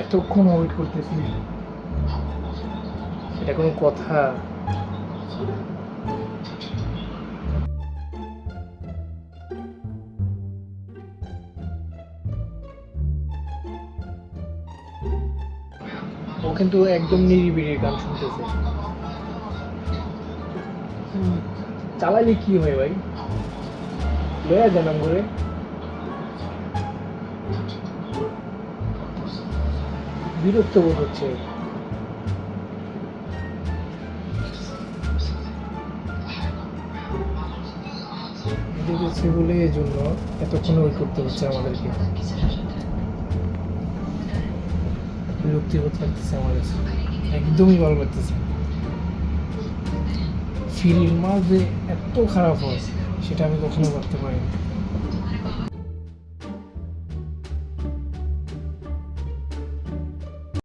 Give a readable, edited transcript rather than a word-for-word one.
এতক্ষণ ওয়েট করতেছি, এটা কোনো কথা? ও কিন্তু একদম নিরিবিলি গান শুনতেছে। চালালে কি হয় ভাই, লয়া জানাম করে। বিরক্ত বোধ হচ্ছে। এদের বলে এই জন্য এতক্ষণ ওয়েট করতে হচ্ছে আমাদেরকে। বিরক্তি বোধ লাগতেছে আমার কাছে, একদমই ভালো লাগতেছে। ফিল্ম যে এত খারাপ হয় সেটা আমি কখনো ভাবতে পারিনি।